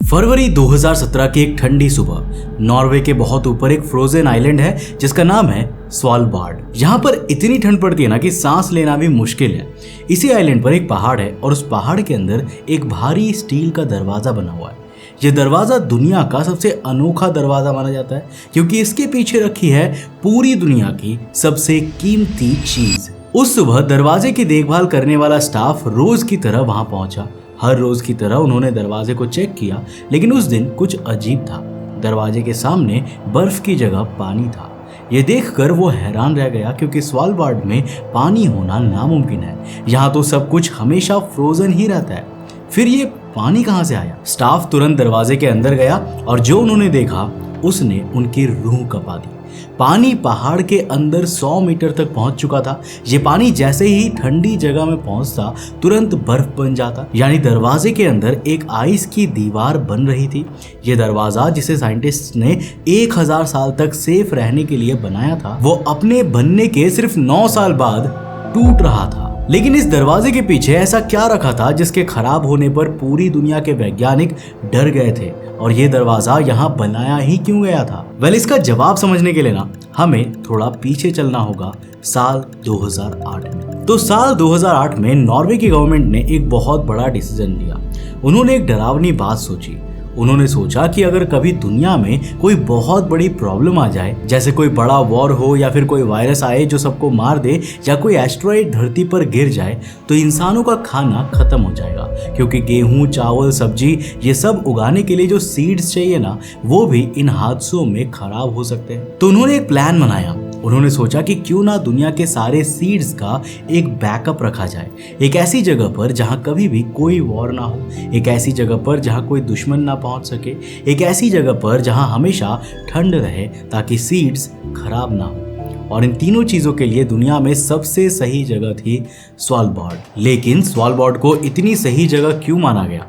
फरवरी 2017 की एक ठंडी सुबह नॉर्वे के बहुत ऊपर एक फ्रोजन आइलैंड है जिसका नाम है स्वालबार्ड। यहाँ पर इतनी ठंड पड़ती है ना कि सांस लेना भी मुश्किल है। इसी आइलैंड पर एक पहाड़ है और उस पहाड़ के अंदर एक भारी स्टील का दरवाजा बना हुआ है। यह दरवाजा दुनिया का सबसे अनोखा दरवाजा माना जाता है क्योंकि इसके पीछे रखी है पूरी दुनिया की सबसे कीमती चीज। उस सुबह दरवाजे की देखभाल करने वाला स्टाफ रोज की तरह वहां पहुंचा। हर रोज की तरह उन्होंने दरवाजे को चेक किया, लेकिन उस दिन कुछ अजीब था। दरवाजे के सामने बर्फ की जगह पानी था। ये देखकर वो हैरान रह गया क्योंकि स्वालबार्ड में पानी होना नामुमकिन है। यहाँ तो सब कुछ हमेशा फ्रोजन ही रहता है। फिर ये पानी कहाँ से आया? स्टाफ तुरंत दरवाजे के अंदर गया और जो उन्होंने देखा उसने उनकी रूह कपा दी। पानी पहाड़ के अंदर 100 मीटर तक पहुंच चुका था। ये पानी जैसे ही ठंडी जगह में पहुंचता तुरंत बर्फ बन जाता, यानी दरवाजे के अंदर एक आइस की दीवार बन रही थी। ये दरवाजा जिसे साइंटिस्ट ने 1000 साल तक सेफ रहने के लिए बनाया था, वो अपने बनने के सिर्फ 9 साल बाद टूट रहा था। लेकिन इस दरवाजे के पीछे ऐसा क्या रखा था जिसके खराब होने पर पूरी दुनिया के वैज्ञानिक डर गए थे, और ये दरवाजा यहाँ बनाया ही क्यों गया था? इसका जवाब समझने के लिए ना हमें थोड़ा पीछे चलना होगा साल 2008 में। तो साल 2008 में नॉर्वे की गवर्नमेंट ने एक बहुत बड़ा डिसीजन लिया। उन्होंने एक डरावनी बात सोची। उन्होंने सोचा कि अगर कभी दुनिया में कोई बहुत बड़ी प्रॉब्लम आ जाए, जैसे कोई बड़ा वॉर हो या फिर कोई वायरस आए जो सबको मार दे, या कोई एस्ट्रॉइड धरती पर गिर जाए, तो इंसानों का खाना खत्म हो जाएगा क्योंकि गेहूं, चावल, सब्जी ये सब उगाने के लिए जो सीड्स चाहिए ना, वो भी इन हादसों में खराब हो सकते हैं। तो उन्होंने एक प्लान बनाया। उन्होंने सोचा कि क्यों ना दुनिया के सारे सीड्स का एक बैकअप रखा जाए, एक ऐसी जगह पर जहां कभी भी कोई वॉर ना हो, एक ऐसी जगह पर जहां कोई दुश्मन ना पहुंच सके, एक ऐसी जगह पर जहां हमेशा ठंड रहे ताकि सीड्स खराब ना हो। और इन तीनों चीजों के लिए दुनिया में सबसे सही जगह थी स्वालबार्ड। लेकिन स्वालबार्ड को इतनी सही जगह क्यों माना गया?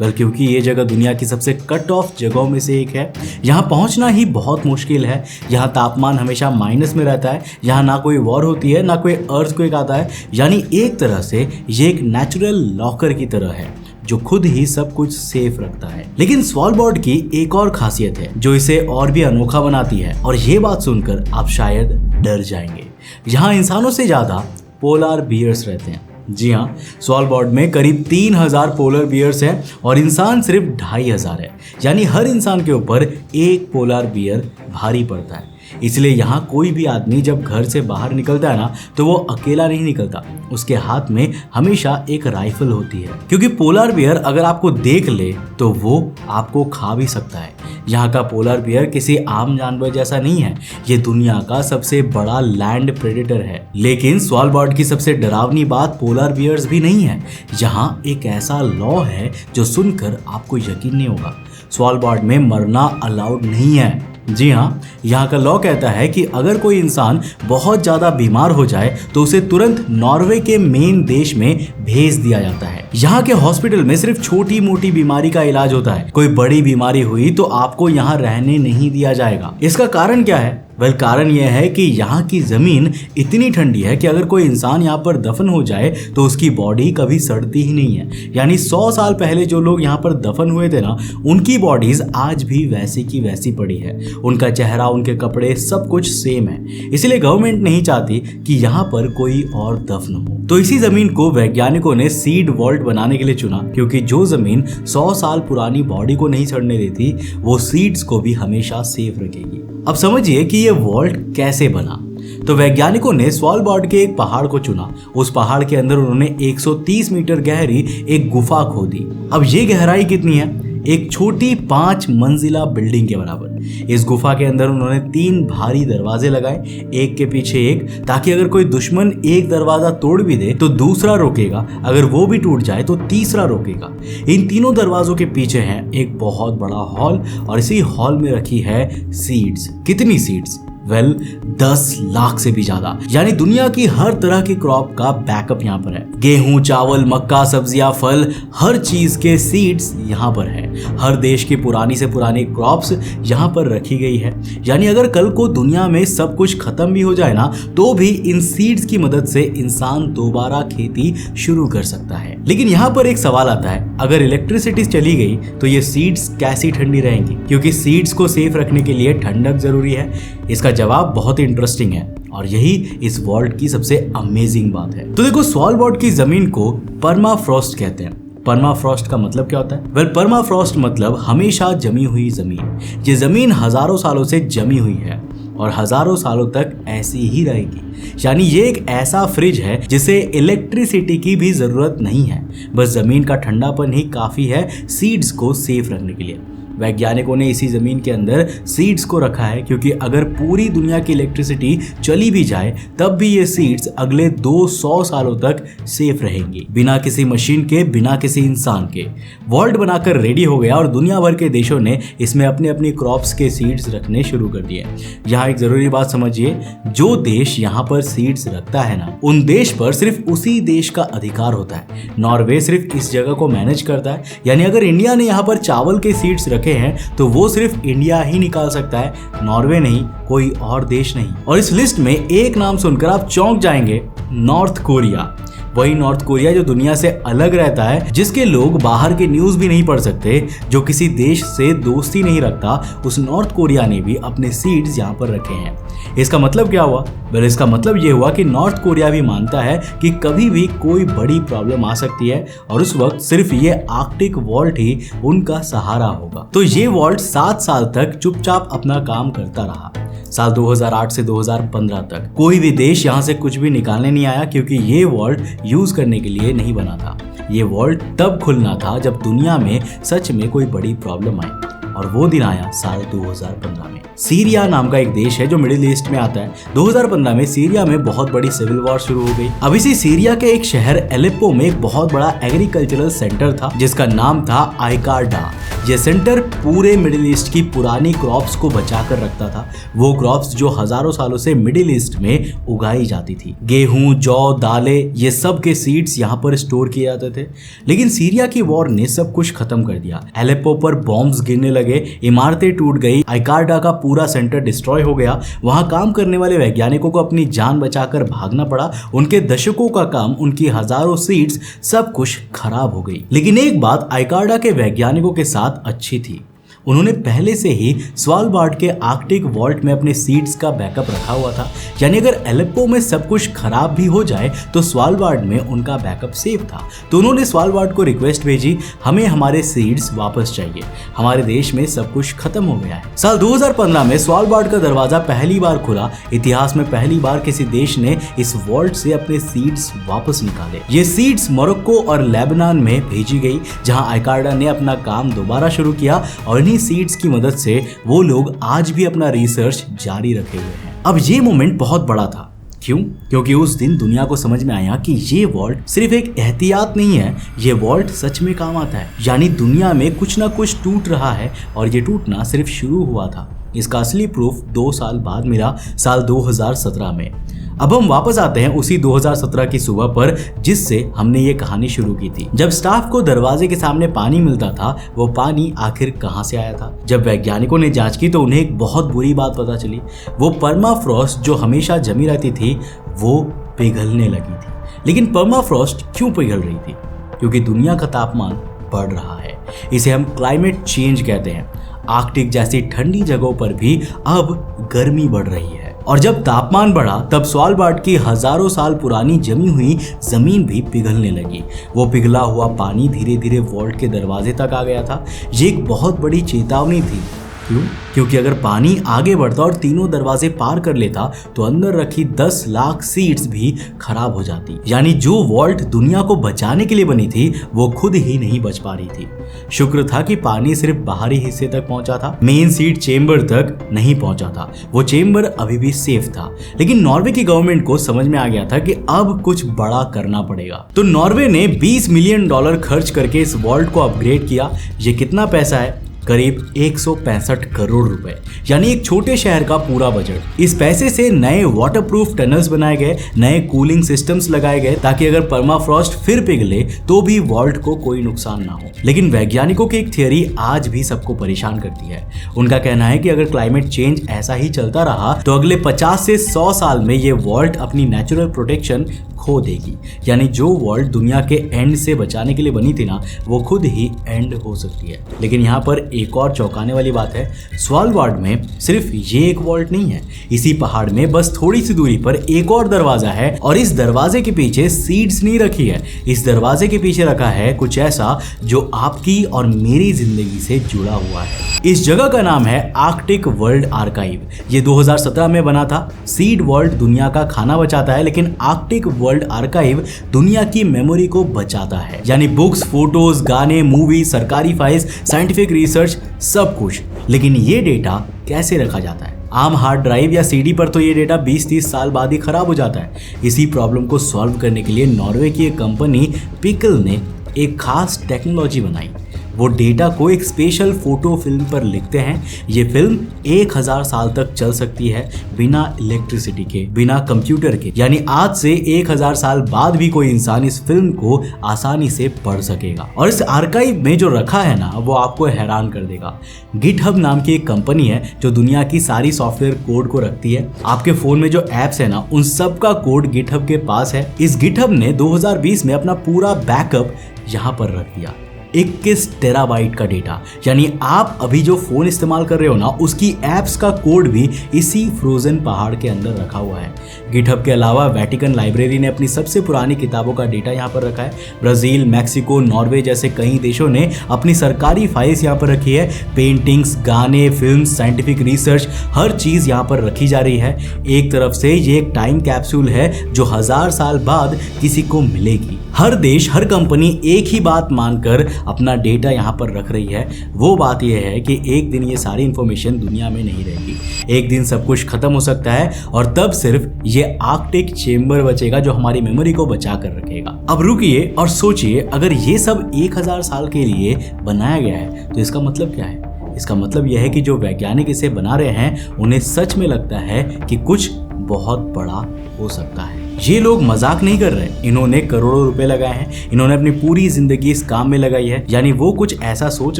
क्योंकि ये जगह दुनिया की सबसे कट ऑफ जगहों में से एक है। यहाँ पहुँचना ही बहुत मुश्किल है। यहाँ तापमान हमेशा माइनस में रहता है। यहाँ ना कोई वॉर होती है, ना कोई अर्थक्वेक आता है। यानी एक तरह से ये एक नेचुरल लॉकर की तरह है जो खुद ही सब कुछ सेफ रखता है। लेकिन स्वालबार्ड की एक और खासियत है जो इसे और भी अनोखा बनाती है, और ये बात सुनकर आप शायद डर जाएंगे। यहाँ इंसानों से ज्यादा पोलार बियर्स रहते हैं। जी हाँ, स्वालबार्ड में करीब 3000 पोलर बियर्स हैं और इंसान सिर्फ 2500 है। यानी हर इंसान के ऊपर एक पोलर बियर भारी पड़ता है। इसलिए यहाँ कोई भी आदमी जब घर से बाहर निकलता है ना, तो वो अकेला नहीं निकलता। उसके हाथ में हमेशा एक राइफल होती है, क्योंकि पोलर बियर अगर आपको देख ले तो वो आपको खा भी सकता है। यहाँ का पोलर बियर किसी आम जानवर जैसा नहीं है, ये दुनिया का सबसे बड़ा लैंड प्रेडेटर है। लेकिन स्वालबार्ड की सबसे डरावनी बात पोलर बियर्स भी नहीं है। यहाँ एक ऐसा लॉ है जो सुनकर आपको यकीन नहीं होगा। स्वालबार्ड में मरना अलाउड नहीं है। जी हाँ, यहाँ का लॉ कहता है कि अगर कोई इंसान बहुत ज़्यादा बीमार हो जाए तो उसे तुरंत नॉर्वे के मेन देश में भेज दिया जाता है। यहाँ के हॉस्पिटल में सिर्फ छोटी मोटी बीमारी का इलाज होता है। कोई बड़ी बीमारी हुई तो आपको यहाँ रहने नहीं दिया जाएगा। इसका कारण क्या है? कारण यह है कि यहाँ की जमीन इतनी ठंडी है कि अगर कोई इंसान यहाँ पर दफन हो जाए तो उसकी बॉडी कभी सड़ती ही नहीं है। यानी 100 साल पहले जो लोग यहाँ पर दफन हुए थे ना, उनकी बॉडीज आज भी वैसी की वैसी पड़ी है। उनका चेहरा, उनके कपड़े, सब कुछ सेम है। इसलिए गवर्नमेंट नहीं चाहती कि यहाँ पर कोई और दफन हो। तो इसी जमीन को वैज्ञानिकों ने सीड वॉल्ट बनाने के लिए चुना, क्योंकि जो जमीन 100 साल पुरानी बॉडी को नहीं सड़ने देती, वो सीड्स को भी हमेशा सेफ रखेगी। अब समझिए कि ये वॉल्ट कैसे बना। तो वैज्ञानिकों ने स्वालबार्ड के एक पहाड़ को चुना। उस पहाड़ के अंदर उन्होंने 130 मीटर गहरी एक गुफा खोदी। अब ये गहराई कितनी है? एक छोटी 5 मंजिला बिल्डिंग के बराबर। इस गुफा के अंदर उन्होंने 3 भारी दरवाजे लगाए, एक के पीछे एक, ताकि अगर कोई दुश्मन एक दरवाजा तोड़ भी दे तो दूसरा रोकेगा, अगर वो भी टूट जाए तो तीसरा रोकेगा। इन तीनों दरवाजों के पीछे है एक बहुत बड़ा हॉल, और इसी हॉल में रखी है सीड्स। कितनी सीड्स? वेल 10 लाख से भी ज्यादा, यानी दुनिया की हर तरह की क्रॉप का बैकअप यहाँ पर है। गेहूं, चावल, मक्का, सब्जियां, फल, हर चीज के सीड्स यहाँ पर है। हर देश की पुरानी से पुरानी क्रॉप्स यहाँ पर रखी गई है। यानी अगर कल को दुनिया में सब कुछ खत्म भी हो जाए ना, तो भी इन सीड्स की मदद से इंसान दोबारा खेती शुरू कर सकता है। लेकिन यहाँ पर एक सवाल आता है, अगर इलेक्ट्रिसिटी चली गई तो ये सीड्स कैसी ठंडी रहेंगी? क्योंकि सीड्स को सेफ रखने के लिए ठंडक जरूरी है। इसका जवाब बहुत ही इंटरेस्टिंग है और यही इस वॉल्ट की सबसे अमेजिंग बात है। तो देखो, स्वालबार्ड की जमीन को परमाफ्रॉस्ट कहते हैं। परमाफ्रॉस्ट का मतलब क्या होता है? वेल, परमाफ्रॉस्ट मतलब हमेशा जमी हुई जमीन। ये जमीन हजारों सालों से जमी हुई है और हजारों सालों तक ऐसी ही रहेगी। यानी ये एक ऐसा फ्रिज है जिसे इलेक्ट्रिसिटी की भी जरूरत नहीं है, बस जमीन का ठंडापन ही काफी है सीड्स को सेफ रखने के लिए। वैज्ञानिकों ने इसी जमीन के अंदर सीड्स को रखा है, क्योंकि अगर पूरी दुनिया की इलेक्ट्रिसिटी चली भी जाए तब भी ये सीड्स अगले 200 सालों तक सेफ रहेंगी, बिना किसी मशीन के, बिना किसी इंसान के। वॉल्ट बनाकर रेडी हो गया और दुनिया भर के देशों ने इसमें अपने अपनी क्रॉप्स के सीड्स रखने शुरू कर दिए। यहाँ एक जरूरी बात समझिए, जो देश यहाँ पर सीड्स रखता है ना, उन देश पर सिर्फ उसी देश का अधिकार होता है। नॉर्वे सिर्फ इस जगह को मैनेज करता है। यानी अगर इंडिया ने यहाँ पर चावल के सीड्स रखे हैं तो वो सिर्फ इंडिया ही निकाल सकता है, नॉर्वे नहीं, कोई और देश नहीं। और इस लिस्ट में एक नाम सुनकर आप चौंक जाएंगे, नॉर्थ कोरिया। वही नॉर्थ कोरिया जो दुनिया से अलग रहता है, जिसके लोग बाहर के न्यूज भी नहीं पढ़ सकते, जो किसी देश से दोस्ती नहीं रखता, उस नॉर्थ कोरिया ने भी अपने सीड्स यहाँ पर रखे हैं। इसका मतलब क्या हुआ? वेल, इसका मतलब ये हुआ कि नॉर्थ कोरिया भी मानता है कि कभी भी कोई बड़ी प्रॉब्लम आ सकती है और उस वक्त सिर्फ ये आर्कटिक वॉल्ट ही उनका सहारा होगा। तो ये वॉल्ट 7 साल तक चुपचाप अपना काम करता रहा। साल 2008 से 2015 तक कोई भी देश यहाँ से कुछ भी निकालने नहीं आया, क्योंकि ये वॉल्ट यूज करने के लिए नहीं बना था। ये वॉल्ट तब खुलना था जब दुनिया में सच में कोई बड़ी प्रॉब्लम आई, और वो दिन आया साल 2015 में। सीरिया नाम का एक देश है जो मिडिल ईस्ट में आता है। 2015 में सीरिया में बहुत बड़ी सिविल वॉर शुरू हो गई। अब इसी सीरिया के एक शहर एलेप्पो में एक बहुत बड़ा एग्रीकल्चरल सेंटर था जिसका नाम था आइकार्डा। यह सेंटर पूरे मिडिल ईस्ट की पुरानी क्रॉप्स को बचा कर रखता था, वो क्रॉप्स जो हजारों सालों से मिडिल ईस्ट में उगाई जाती थी। गेहूं, जौ, दालें, ये सब के सीड्स यहाँ पर स्टोर किए जाते थे। लेकिन सीरिया की वॉर ने सब कुछ खत्म कर दिया। एलेप्पो पर बॉम्ब्स गिरने लगे, इमारतें टूट गई, आइकार्डा का पूरा सेंटर डिस्ट्रॉय हो गया। वहां काम करने वाले वैज्ञानिकों को अपनी जान बचाकर भागना पड़ा। उनके दशकों का काम, उनकी हजारों सीड्स, सब कुछ खराब हो गई। लेकिन एक बात आइकार्डा के वैज्ञानिकों के साथ अच्छी थी, उन्होंने पहले से ही स्वालबार्ड के आर्कटिक वॉल्ट में अपने सीड्स का बैकअप रखा हुआ था। यानी अगर एलेप्पो में सब कुछ खराब भी हो जाए तो स्वालबार्ड में उनका बैकअप सेफ था। तो उन्होंने स्वालबार्ड को रिक्वेस्ट भेजी, हमें हमारे सीड्स वापस चाहिए, हमारे देश में सब कुछ खत्म हो गया है। साल 2015 में स्वालबार्ड का दरवाजा पहली बार खुला। इतिहास में पहली बार किसी देश ने इस वॉल्ट से अपने सीड्स वापस निकाले। ये सीड्स मोरक्को और लेबनान में भेजी गई, जहां आइकार्डा ने अपना काम दोबारा शुरू किया और सीड्स की मदद से वो लोग आज भी अपना रिसर्च जारी रखे हुए हैं। अब ये मोमेंट बहुत बड़ा था। क्यों? क्योंकि उस दिन दुनिया को समझ में आया कि ये वॉल्ट सिर्फ एक एहतियात नहीं है, ये वॉल्ट सच में काम आता है। यानी दुनिया में कुछ ना कुछ टूट रहा है और ये टूटना सिर्फ शुरू हुआ था। इसका असली प्रूफ 2 साल बाद मिला, साल 2017 में। अब हम वापस आते हैं उसी 2017 की सुबह पर जिससे हमने ये कहानी शुरू की थी। जब स्टाफ को दरवाजे के सामने पानी मिलता था, वो पानी आखिर कहाँ से आया था? जब वैज्ञानिकों ने जांच की तो उन्हें एक बहुत बुरी बात पता चली। वो परमाफ्रॉस्ट जो हमेशा जमी रहती थी, वो पिघलने लगी थी। लेकिन परमाफ्रॉस्ट क्यों पिघल रही थी? क्योंकि दुनिया का तापमान बढ़ रहा है। इसे हम क्लाइमेट चेंज कहते हैं। आर्कटिक जैसी ठंडी जगहों पर भी अब गर्मी बढ़ रही है, और जब तापमान बढ़ा तब स्वालबार्ड की हजारों साल पुरानी जमी हुई जमीन भी पिघलने लगी। वो पिघला हुआ पानी धीरे धीरे वॉल्ट के दरवाजे तक आ गया था। ये एक बहुत बड़ी चेतावनी थी। क्यों? क्योंकि अगर पानी आगे बढ़ता और तीनों दरवाजे पार कर लेता तो अंदर रखी 10 लाख सीड्स भी खराब हो जाती। यानी जो वॉल्ट दुनिया को बचाने के लिए बनी थी, वो खुद ही नहीं बच पा रही थी। शुक्र था कि पानी सिर्फ बाहरी हिस्से तक पहुंचा था, मेन सीड चेंबर तक नहीं पहुंचा था। वो चेंबर अभी भी सेफ था। लेकिन नॉर्वे की गवर्नमेंट को समझ में आ गया था कि अब कुछ बड़ा करना पड़ेगा। तो नॉर्वे ने $20 मिलियन खर्च करके इस वॉल्ट को अपग्रेड किया। ये कितना पैसा है? करीब 165 करोड़ रुपए, यानी एक छोटे शहर का पूरा बजट। इस पैसे से नए वाटरप्रूफ टनल्स बनाए गए, नए कूलिंग सिस्टम्स लगाए गए ताकि अगर परमाफ्रॉस्ट फिर पिघले तो भी वॉल्ट को कोई नुकसान ना हो। लेकिन वैज्ञानिकों की एक थियरी आज भी सबको परेशान करती है। उनका कहना है कि अगर क्लाइमेट चेंज ऐसा ही चलता रहा तो अगले 50 से 100 साल में ये वॉल्ट अपनी नेचुरल प्रोटेक्शन खो देगी, यानी जो वॉल्ट दुनिया के एंड से बचाने के लिए बनी थी ना, वो खुद ही एंड हो सकती है। लेकिन यहाँ पर एक और चौंकाने वाली बात है, स्वालबार्ड में सिर्फ ये एक वॉल्ट नहीं है। इसी पहाड़ में बस थोड़ी सी दूरी पर एक और दरवाजा है और इस दरवाजे के पीछे सीड्स नहीं रखी है। इस दरवाजे के पीछे रखा है कुछ ऐसा जो आपकी और मेरी जिंदगी से जुड़ा हुआ है। इस जगह का नाम है आर्कटिक वर्ल्ड आर्काइव। ये 2017 में बना था। सीड वॉल्ट दुनिया का खाना बचाता है, लेकिन आर्कटिक वर्ल्ड आर्काइव दुनिया की मेमोरी को बचाता है, यानी बुक्स, फोटोज, गाने, मूवी, सरकारी फाइल्स, साइंटिफिक रिसर्च, सब कुछ। लेकिन ये डेटा कैसे रखा जाता है? आम हार्ड ड्राइव या सीडी पर तो ये डेटा 20-30 साल बाद ही खराब हो जाता है। इसी प्रॉब्लम को सॉल्व करने के लिए नॉर्वे की एक कंपनी पिकल ने एक खास टेक्नोलॉजी बनाई। वो डेटा को एक स्पेशल फोटो फिल्म पर लिखते हैं। ये फिल्म 1000 साल तक चल सकती है बिना इलेक्ट्रिसिटी के, बिना कंप्यूटर के, यानी आज से 1000 साल बाद भी कोई इंसान इस फिल्म को आसानी से पढ़ सकेगा। और इस आर्काइव में जो रखा है ना, वो आपको हैरान कर देगा। गिटहब नाम की एक कंपनी है जो दुनिया की सारी सॉफ्टवेयर कोड को रखती है। आपके फोन में जो एप्स है ना, उन सब का कोड गिटहब के पास है। इस गिटहब ने 2020 में अपना पूरा बैकअप यहाँ पर रख दिया। 21 टेराबाइट का डेटा, यानी आप अभी जो फोन इस्तेमाल कर रहे हो ना, उसकी एप्स का कोड भी इसी फ्रोजन पहाड़ के अंदर रखा हुआ है। गिटहब के अलावा वेटिकन लाइब्रेरी ने अपनी सबसे पुरानी किताबों का डेटा यहाँ पर रखा है। ब्राजील, मैक्सिको, नॉर्वे जैसे कई देशों ने अपनी सरकारी फाइल्स यहाँ पर रखी है। पेंटिंग्स, गाने, फिल्म, साइंटिफिक रिसर्च, हर चीज यहाँ पर रखी जा रही है। एक तरफ से ये एक टाइम कैप्सूल है जो 1000 साल बाद किसी को मिलेगी। हर देश, हर कंपनी एक ही बात मानकर अपना डेटा यहाँ पर रख रही है। वो बात यह है कि एक दिन ये सारी इंफॉर्मेशन दुनिया में नहीं रहेगी। एक दिन सब कुछ खत्म हो सकता है और तब सिर्फ ये आर्कटिक चेंबर बचेगा जो हमारी मेमोरी को बचा कर रखेगा। अब रुकिए और सोचिए, अगर ये सब 1000 साल के लिए बनाया गया है तो इसका मतलब क्या है? इसका मतलब यह है कि जो वैज्ञानिक इसे बना रहे हैं उन्हें सच में लगता है कि कुछ बहुत बड़ा हो सकता है। ये लोग मजाक नहीं कर रहे, इन्होंने करोड़ों रुपए लगाए हैं, इन्होंने अपनी पूरी जिंदगी इस काम में लगाई है, यानी वो कुछ ऐसा सोच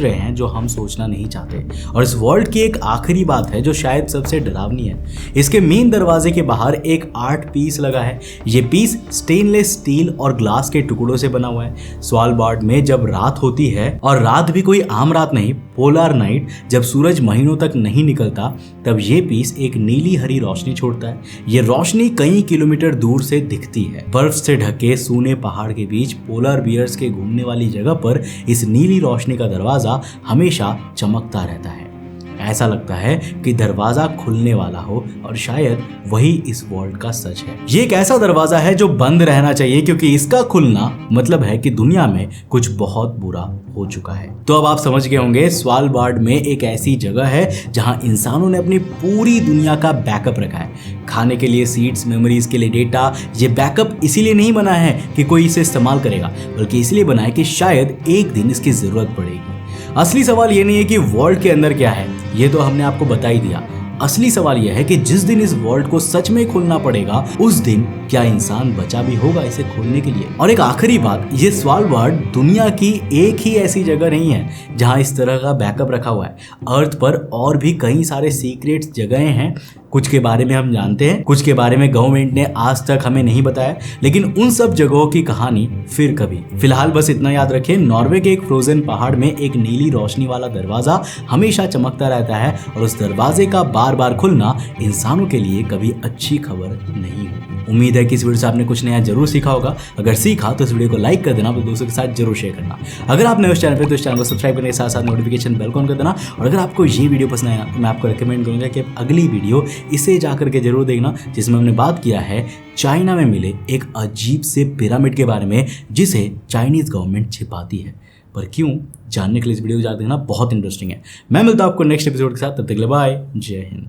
रहे हैं जो हम सोचना नहीं चाहते। और इस वर्ल्ड की एक आखिरी बात है जो शायद सबसे डरावनी है। इसके मेन दरवाजे के बाहर एक आर्ट पीस लगा है। ये पीस स्टेनलेस स्टील और ग्लास के टुकड़ों से बना हुआ है। स्वालबार्ड में जब रात होती है, और रात भी कोई आम रात नहीं, पोलर नाइट, जब सूरज महीनों तक नहीं निकलता, तब ये पीस एक नीली हरी रोशनी छोड़ता है। ये रोशनी कई किलोमीटर दूर से दिखती है। बर्फ से ढके सूने पहाड़ के बीच पोलर बियर्स के घूमने वाली जगह पर इस नीली रोशनी का दरवाजा हमेशा चमकता रहता है। ऐसा लगता है कि दरवाजा खुलने वाला हो और शायद वही इस वर्ल्ड का सच है। ये एक ऐसा दरवाजा है जो बंद रहना चाहिए, क्योंकि इसका खुलना मतलब है कि दुनिया में कुछ बहुत बुरा हो चुका है। तो अब आप समझ गए होंगे, स्वालबार्ड में एक ऐसी जगह है जहां इंसानों ने अपनी पूरी दुनिया का बैकअप रखा है। खाने के लिए सीड्स, मेमोरीज के लिए डेटा। ये बैकअप इसीलिए नहीं बना है कि कोई इसे इस्तेमाल करेगा, बल्कि इसलिए बना है कि शायद एक दिन इसकी जरूरत पड़ेगी। असली सवाल ये नहीं है कि वॉल्ट के अंदर क्या है, ये तो हमने आपको बता ही दिया। असली सवाल यह है कि जिस दिन इस वॉल्ट को सच में खोलना पड़ेगा, उस दिन क्या इंसान बचा भी होगा इसे खोलने के लिए? और एक आखिरी बात, ये स्वालबार्ड दुनिया की एक ही ऐसी जगह नहीं है जहां इस तरह का बैकअप रखा हुआ है। अर्थ पर और भी कई सारे सीक्रेट जगहें हैं। कुछ के बारे में हम जानते हैं, कुछ के बारे में गवर्नमेंट ने आज तक हमें नहीं बताया, लेकिन उन सब जगहों की कहानी फिर कभी। फिलहाल बस इतना याद रखें, नॉर्वे के एक फ्रोजन पहाड़ में एक नीली रोशनी वाला दरवाजा हमेशा चमकता रहता है, और उस दरवाजे का बार बार खुलना इंसानों के लिए कभी अच्छी खबर नहीं होगी। उम्मीद है कि इस वीडियो से आपने कुछ नया जरूर सीखा होगा। अगर सीखा तो इस वीडियो को लाइक कर देना, अपने दोस्तों के साथ जरूर शेयर करना। अगर आप नए उस चैनल पे तो इस चैनल को सब्सक्राइब करने के साथ साथ नोटिफिकेशन बेल को ऑन कर देना। और अगर आपको ये वीडियो पसंद आया तो मैं आपको रिकमेंड करूंगा कि अगली वीडियो इसे जाकर के जरूर देखना, जिसमें हमने बात किया है चाइना में मिले एक अजीब से पिरामिड के बारे में, जिसे चाइनीज गवर्नमेंट छिपाती है। पर क्यों, जानने के लिए इस वीडियो को जाकर देखना, बहुत इंटरेस्टिंग है। मैं मिलता हूं आपको नेक्स्ट एपिसोड के साथ, तब तक के लिए बाय, जय हिंद।